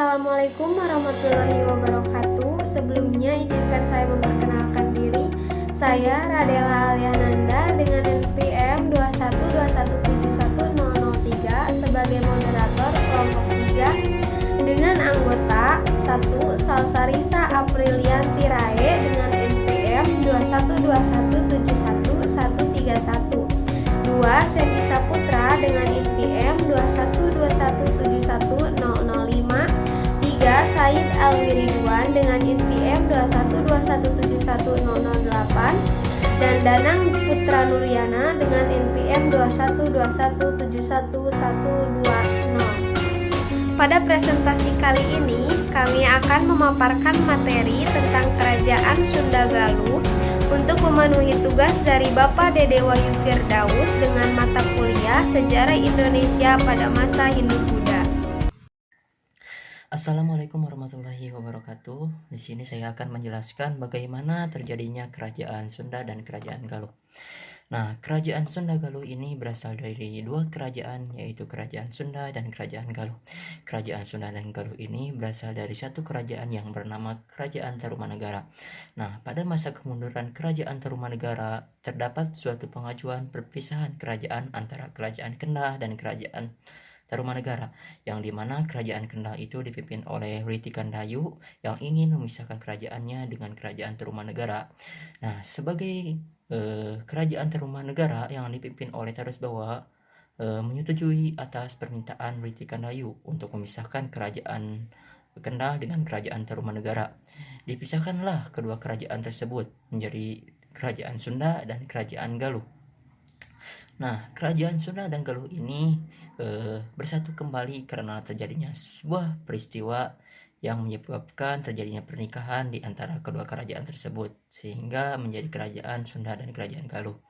Assalamualaikum warahmatullahi wabarakatuh. Sebelumnya izinkan saya memperkenalkan diri. Saya Radela Aliananda dengan NPM 212171003 sebagai moderator kelompok 3 dengan anggota 1. Salsarisa Aprilianti Rae dengan NPM 212171131 2. Sendi Saputra dengan NPM 212171005 3. Said Alwiridwan dengan NPM 212171008 dan Danang Putra Nuryana dengan NPM 212171120. Pada presentasi kali ini, kami akan memaparkan materi tentang Kerajaan Sunda Galuh untuk memenuhi tugas dari Bapak Dede Wahyu Firdaus dengan mata kuliah Sejarah Indonesia pada masa Hindu-Buddha. Assalamualaikum warahmatullahi wabarakatuh. Di sini saya akan menjelaskan bagaimana terjadinya Kerajaan Sunda dan Kerajaan Galuh. Nah, Kerajaan Sunda Galuh ini berasal dari dua kerajaan, yaitu Kerajaan Sunda dan Kerajaan Galuh. Kerajaan Sunda dan Galuh ini berasal dari satu kerajaan yang bernama Kerajaan Tarumanegara. Nah, pada masa kemunduran Kerajaan Tarumanegara, terdapat suatu pengajuan perpisahan kerajaan antara Kerajaan Kendal dan Kerajaan Tarumanegara, yang dimana Kerajaan Kendal itu dipimpin oleh Riti Kandayu yang ingin memisahkan kerajaannya dengan Kerajaan Tarumanegara. Nah, sebagai Kerajaan Tarumanegara yang dipimpin oleh Tarusbawa menyetujui atas permintaan Riti Kandayu untuk memisahkan Kerajaan Kendal dengan Kerajaan Tarumanegara. Dipisahkanlah kedua kerajaan tersebut menjadi Kerajaan Sunda dan Kerajaan Galuh. Nah, Kerajaan Sunda dan Galuh ini bersatu kembali karena terjadinya sebuah peristiwa yang menyebabkan terjadinya pernikahan di antara kedua kerajaan tersebut, sehingga menjadi Kerajaan Sunda dan Kerajaan Galuh.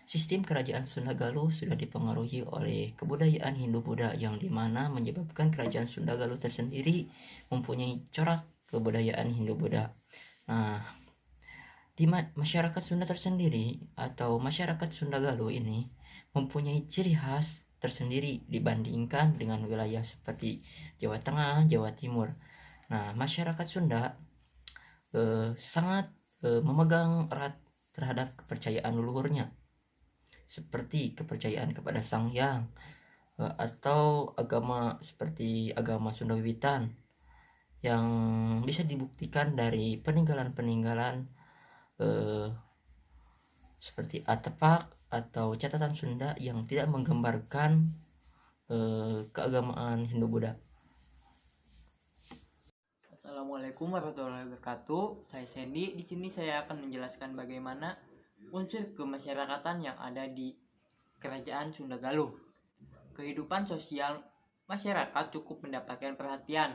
Sistem Kerajaan Sunda Galuh sudah dipengaruhi oleh kebudayaan Hindu-Buddha yang dimana menyebabkan Kerajaan Sunda Galuh tersendiri mempunyai corak kebudayaan Hindu-Buddha. Nah, di masyarakat Sunda tersendiri atau masyarakat Sunda Galuh ini mempunyai ciri khas tersendiri dibandingkan dengan wilayah seperti Jawa Tengah, Jawa Timur. Nah, masyarakat Sunda sangat memegang erat terhadap kepercayaan leluhurnya, seperti kepercayaan kepada Sang Hyang atau agama seperti agama Sunda Wiwitan yang bisa dibuktikan dari peninggalan-peninggalan seperti artefak atau catatan Sunda yang tidak menggambarkan keagamaan Hindu-Buddha. Assalamualaikum warahmatullahi wabarakatuh. Saya Sandy. Di sini saya akan menjelaskan bagaimana unsur kemasyarakatan yang ada di Kerajaan Sunda Galuh. Kehidupan sosial masyarakat cukup mendapatkan perhatian,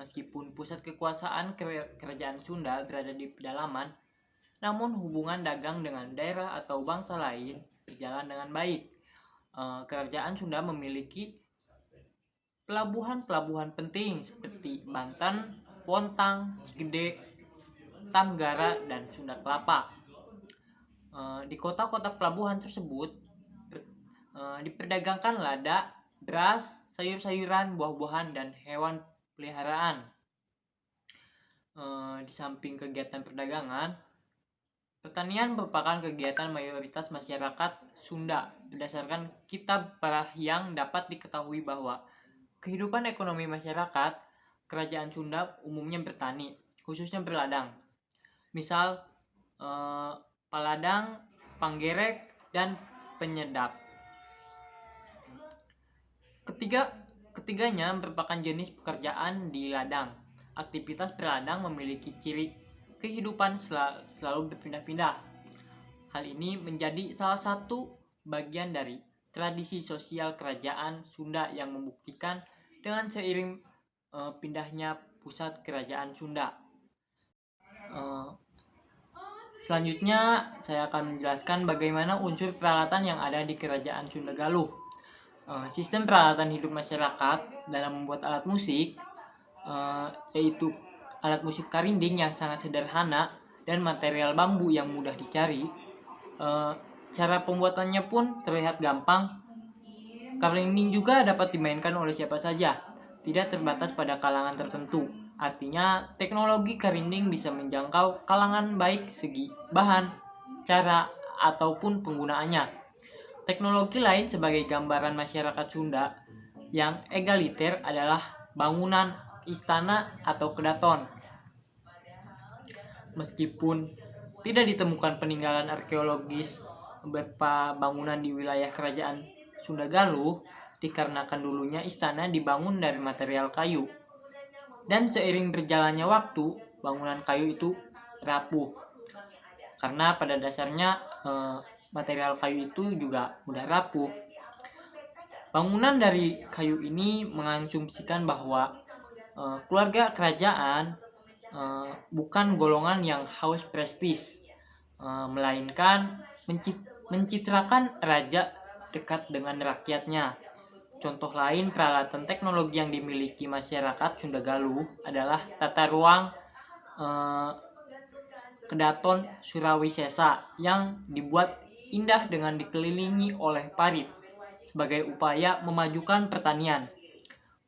meskipun pusat kekuasaan Kerajaan Sunda berada di pedalaman. Namun hubungan dagang dengan daerah atau bangsa lain berjalan dengan baik. Kerajaan Sunda memiliki pelabuhan-pelabuhan penting seperti Banten, Pontang, Cikede, Tanggara, dan Sunda Kelapa. Di kota-kota pelabuhan tersebut diperdagangkan lada, beras, sayur-sayuran, buah-buahan, dan hewan peliharaan. Di samping kegiatan perdagangan, pertanian merupakan kegiatan mayoritas masyarakat Sunda. Berdasarkan kitab Parahyang dapat diketahui bahwa kehidupan ekonomi masyarakat Kerajaan Sunda umumnya bertani, khususnya berladang. Misal paladang, panggerek, dan penyedap. Ketiganya merupakan jenis pekerjaan di ladang. Aktivitas berladang memiliki ciri kehidupan selalu berpindah-pindah. Hal ini menjadi salah satu bagian dari tradisi sosial Kerajaan Sunda yang membuktikan dengan seiring pindahnya pusat Kerajaan Sunda. Selanjutnya saya akan menjelaskan bagaimana unsur peralatan yang ada di Kerajaan Sunda Galuh. Sistem peralatan hidup masyarakat dalam membuat alat musik yaitu alat musik karinding yang sangat sederhana dan material bambu yang mudah dicari. Cara pembuatannya pun terlihat gampang Karinding juga dapat dimainkan oleh siapa saja, tidak terbatas pada kalangan tertentu. Artinya, teknologi karinding bisa menjangkau kalangan baik segi bahan, cara, ataupun penggunaannya. Teknologi lain sebagai gambaran masyarakat Sunda yang egaliter adalah bangunan, istana, atau kedaton. Meskipun tidak ditemukan peninggalan arkeologis berupa bangunan di wilayah kerajaan Sunda Galuh, dikarenakan dulunya istana dibangun dari material kayu. Dan seiring berjalannya waktu, bangunan kayu itu rapuh. Karena pada dasarnya material kayu itu juga mudah rapuh. Bangunan dari kayu ini mengasumsikan bahwa keluarga kerajaan bukan golongan yang haus prestis, melainkan mencitrakan raja dekat dengan rakyatnya. Contoh lain peralatan teknologi yang dimiliki masyarakat Sunda Galuh adalah tata ruang kedaton Surawisesa yang dibuat indah dengan dikelilingi oleh parit sebagai upaya memajukan pertanian.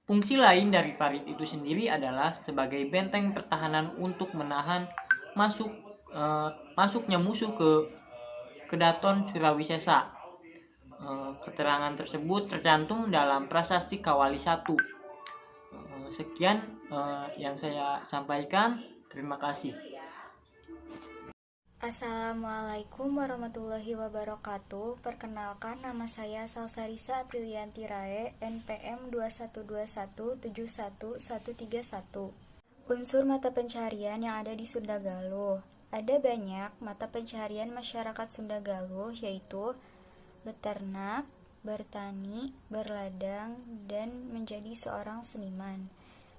Fungsi lain dari parit itu sendiri adalah sebagai benteng pertahanan untuk menahan masuknya musuh ke kedaton Surawisesa. Keterangan tersebut tercantum dalam Prasasti Kawali 1. Sekian yang saya sampaikan. Terima kasih. Assalamualaikum warahmatullahi wabarakatuh. Perkenalkan, nama saya Salsarisa Aprilianti Rae, NPM 2121711131. Unsur mata pencarian yang ada di Sunda Galuh. Ada banyak mata pencarian masyarakat Sunda Galuh, yaitu beternak, bertani, berladang, dan menjadi seorang seniman.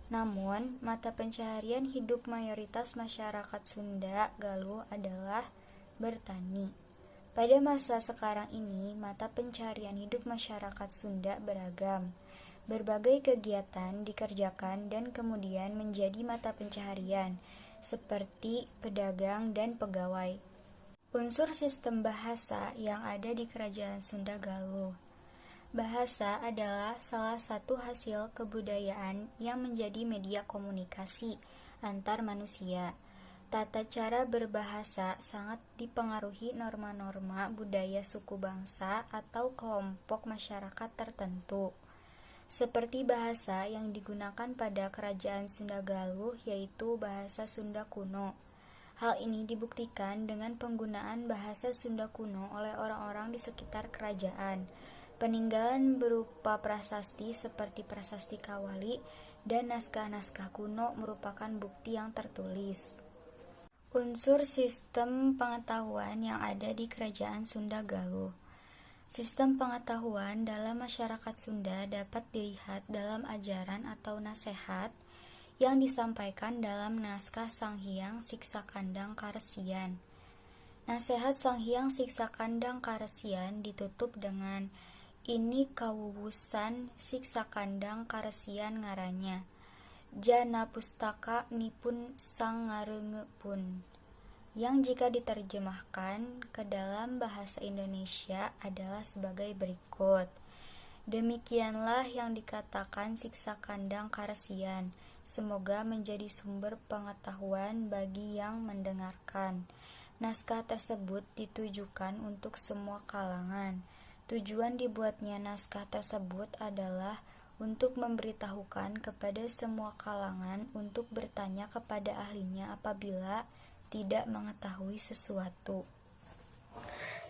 Namun, mata pencaharian hidup mayoritas masyarakat Sunda Galuh adalah bertani. Pada masa sekarang ini, mata pencaharian hidup masyarakat Sunda beragam. Berbagai kegiatan dikerjakan dan kemudian menjadi mata pencaharian, seperti pedagang dan pegawai. Unsur sistem bahasa yang ada di Kerajaan Sunda Galuh. Bahasa adalah salah satu hasil kebudayaan yang menjadi media komunikasi antar manusia. Tata cara berbahasa sangat dipengaruhi norma-norma budaya suku bangsa atau kelompok masyarakat tertentu. Seperti bahasa yang digunakan pada Kerajaan Sunda Galuh, yaitu bahasa Sunda kuno. Hal ini dibuktikan dengan penggunaan bahasa Sunda kuno oleh orang-orang di sekitar kerajaan. Peninggalan berupa prasasti seperti Prasasti Kawali dan naskah-naskah kuno merupakan bukti yang tertulis. Unsur sistem pengetahuan yang ada di Kerajaan Sunda Galuh. Sistem pengetahuan dalam masyarakat Sunda dapat dilihat dalam ajaran atau nasihat yang disampaikan dalam naskah Sanghyang Siksa Kandang Karesian. Nasihat Sanghyang Siksa Kandang Karesian ditutup dengan ini kawuwusan siksa kandang karesian ngarannya. Jana pustaka nipun sang ngareungepun. Yang jika diterjemahkan ke dalam bahasa Indonesia adalah sebagai berikut. Demikianlah yang dikatakan siksa kandang karesian. Semoga menjadi sumber pengetahuan bagi yang mendengarkan. Naskah tersebut ditujukan untuk semua kalangan. Tujuan dibuatnya naskah tersebut adalah untuk memberitahukan kepada semua kalangan untuk bertanya kepada ahlinya apabila tidak mengetahui sesuatu.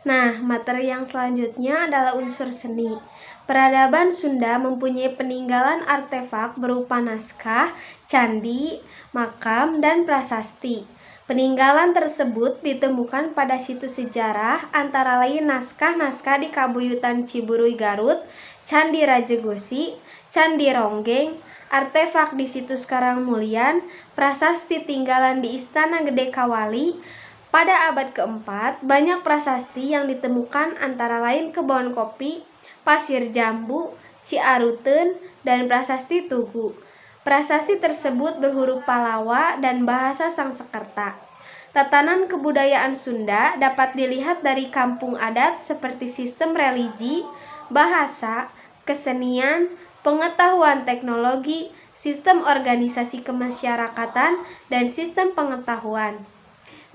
Nah, materi yang selanjutnya adalah unsur seni. Peradaban Sunda mempunyai peninggalan artefak berupa naskah, candi, makam, dan prasasti. Peninggalan tersebut ditemukan pada situs sejarah antara lain naskah-naskah di Kabuyutan Ciburuy Garut, Candi Rajagosi, Candi Ronggeng, artefak di situs Karangmulyan, prasasti tinggalan di Istana Gede Kawali. Pada abad keempat, banyak prasasti yang ditemukan antara lain Kebon Kopi, Pasir Jambu, Ciaruteun, dan prasasti Tugu. Prasasti tersebut berhuruf Palawa dan bahasa Sangsekerta. Tatanan kebudayaan Sunda dapat dilihat dari kampung adat seperti sistem religi, bahasa, kesenian, pengetahuan teknologi, sistem organisasi kemasyarakatan, dan sistem pengetahuan.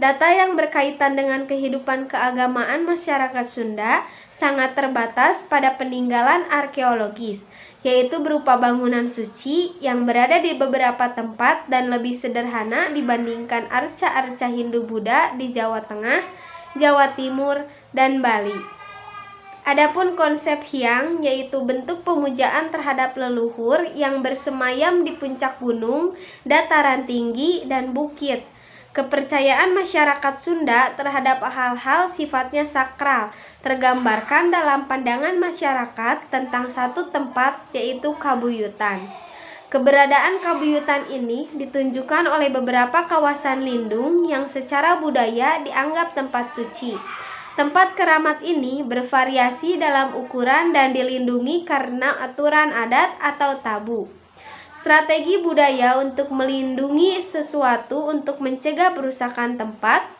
Data yang berkaitan dengan kehidupan keagamaan masyarakat Sunda sangat terbatas pada peninggalan arkeologis, yaitu berupa bangunan suci yang berada di beberapa tempat dan lebih sederhana dibandingkan arca-arca Hindu-Buddha di Jawa Tengah, Jawa Timur, dan Bali. Adapun konsep hyang, yaitu bentuk pemujaan terhadap leluhur yang bersemayam di puncak gunung, dataran tinggi, dan bukit. Kepercayaan masyarakat Sunda terhadap hal-hal sifatnya sakral tergambarkan dalam pandangan masyarakat tentang satu tempat, yaitu Kabuyutan. Keberadaan Kabuyutan ini ditunjukkan oleh beberapa kawasan lindung yang secara budaya dianggap tempat suci. Tempat keramat ini bervariasi dalam ukuran dan dilindungi karena aturan adat atau tabu. Strategi budaya untuk melindungi sesuatu untuk mencegah perusakan tempat,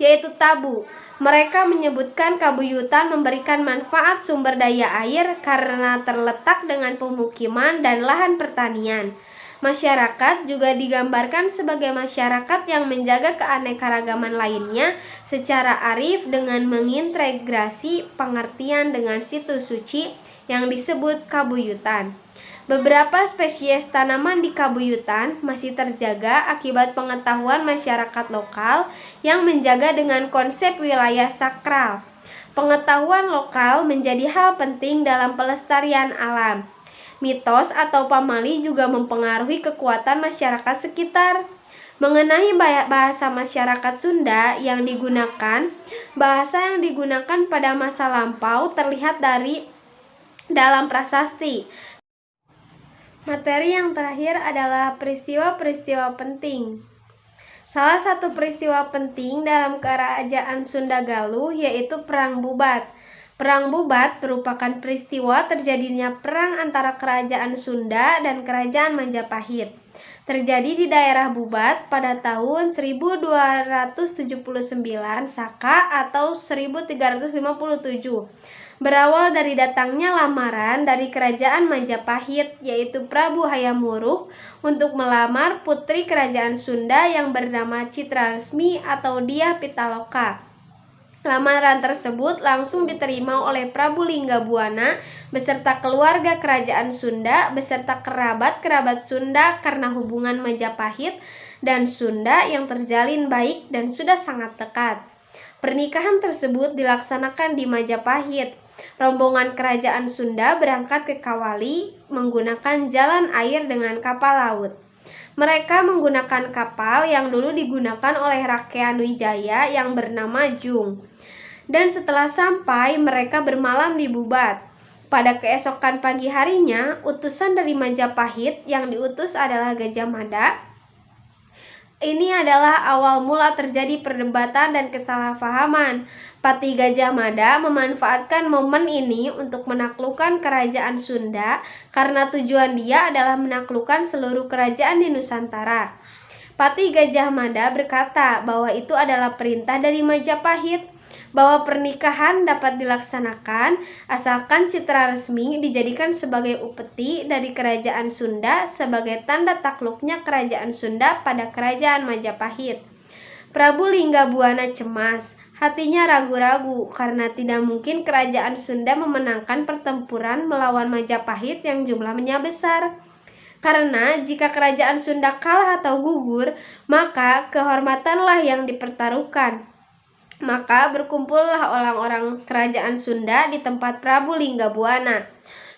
yaitu tabu. Mereka menyebutkan Kabuyutan memberikan manfaat sumber daya air karena terletak dengan pemukiman dan lahan pertanian. Masyarakat juga digambarkan sebagai masyarakat yang menjaga keanekaragaman lainnya secara arif dengan mengintegrasi pengertian dengan situs suci yang disebut Kabuyutan. Beberapa spesies tanaman di Kabuyutan masih terjaga akibat pengetahuan masyarakat lokal yang menjaga dengan konsep wilayah sakral. Pengetahuan lokal menjadi hal penting dalam pelestarian alam. Mitos atau pamali juga mempengaruhi kekuatan masyarakat sekitar. Mengenai bahasa masyarakat Sunda yang digunakan, bahasa yang digunakan pada masa lampau terlihat dari dalam prasasti. Materi yang terakhir adalah peristiwa-peristiwa penting. Salah satu peristiwa penting dalam kerajaan Sunda Galuh yaitu Perang Bubat. Perang Bubat merupakan peristiwa terjadinya perang antara kerajaan Sunda dan kerajaan Majapahit. Terjadi di daerah Bubat pada tahun 1279 Saka atau 1357. Berawal dari datangnya lamaran dari kerajaan Majapahit, yaitu Prabu Hayam Wuruk, untuk melamar putri kerajaan Sunda yang bernama Citra Resmi atau Dyah Pitaloka. Lamaran tersebut langsung diterima oleh Prabu Linggabuana beserta keluarga kerajaan Sunda beserta kerabat-kerabat Sunda karena hubungan Majapahit dan Sunda yang terjalin baik dan sudah sangat dekat. Pernikahan tersebut dilaksanakan di Majapahit. Rombongan kerajaan Sunda berangkat ke Kawali menggunakan jalan air dengan kapal laut. Mereka menggunakan kapal yang dulu digunakan oleh Rakyat Wijaya yang bernama Jung. Dan setelah sampai, mereka bermalam di Bubat. Pada keesokan pagi harinya, utusan dari Majapahit yang diutus adalah Gajah Mada. Ini adalah awal mula terjadi perdebatan dan kesalahpahaman. Pati Gajah Mada memanfaatkan momen ini untuk menaklukkan kerajaan Sunda karena tujuan dia adalah menaklukkan seluruh kerajaan di Nusantara. Pati Gajah Mada berkata bahwa itu adalah perintah dari Majapahit, bahwa pernikahan dapat dilaksanakan asalkan Citra Resmi dijadikan sebagai upeti dari kerajaan Sunda sebagai tanda takluknya kerajaan Sunda pada kerajaan Majapahit. Prabu Linggabuana cemas, hatinya ragu-ragu karena tidak mungkin kerajaan Sunda memenangkan pertempuran melawan Majapahit yang jumlahnya besar. Karena jika kerajaan Sunda kalah atau gugur, maka kehormatanlah yang dipertaruhkan. Maka berkumpullah orang-orang kerajaan Sunda di tempat Prabu Linggabuana.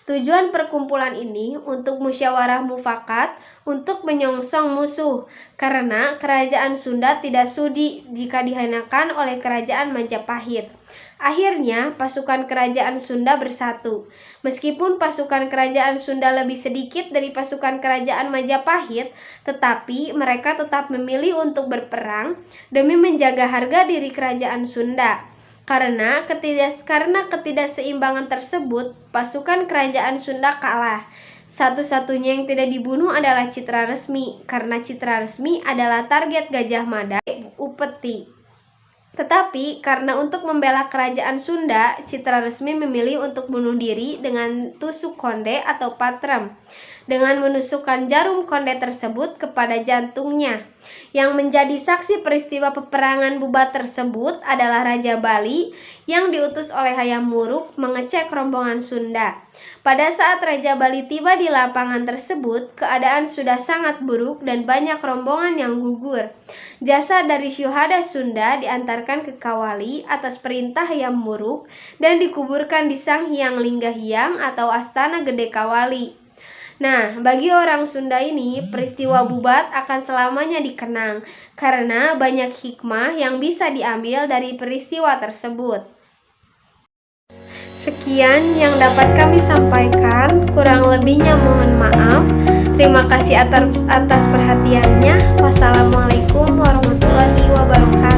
Tujuan perkumpulan ini untuk musyawarah mufakat untuk menyongsong musuh, karena kerajaan Sunda tidak sudi jika dihinakan oleh kerajaan Majapahit. Akhirnya pasukan kerajaan Sunda bersatu. Meskipun pasukan kerajaan Sunda lebih sedikit dari pasukan kerajaan Majapahit, tetapi mereka tetap memilih untuk berperang demi menjaga harga diri kerajaan Sunda. Karena ketidakseimbangan tersebut, pasukan kerajaan Sunda kalah. Satu-satunya yang tidak dibunuh adalah Citra Resmi, karena Citra Resmi adalah target Gajah Mada upeti. Tetapi karena untuk membela kerajaan Sunda, Citra Resmi memilih untuk bunuh diri dengan tusuk konde atau patrem, dengan menusukkan jarum konde tersebut kepada jantungnya. Yang menjadi saksi peristiwa peperangan Bubat tersebut adalah Raja Bali yang diutus oleh Hayam Wuruk mengecek rombongan Sunda. Pada saat Raja Bali tiba di lapangan tersebut, keadaan sudah sangat buruk dan banyak rombongan yang gugur. Jasad dari syuhada Sunda diantarkan ke Kawali atas perintah Hayam Wuruk dan dikuburkan di Sang Hyang Linggahyang atau Astana Gede Kawali. Nah, bagi orang Sunda ini, peristiwa Bubat akan selamanya dikenang karena banyak hikmah yang bisa diambil dari peristiwa tersebut. Sekian yang dapat kami sampaikan, kurang lebihnya mohon maaf. Terima kasih atas perhatiannya. Wassalamualaikum warahmatullahi wabarakatuh.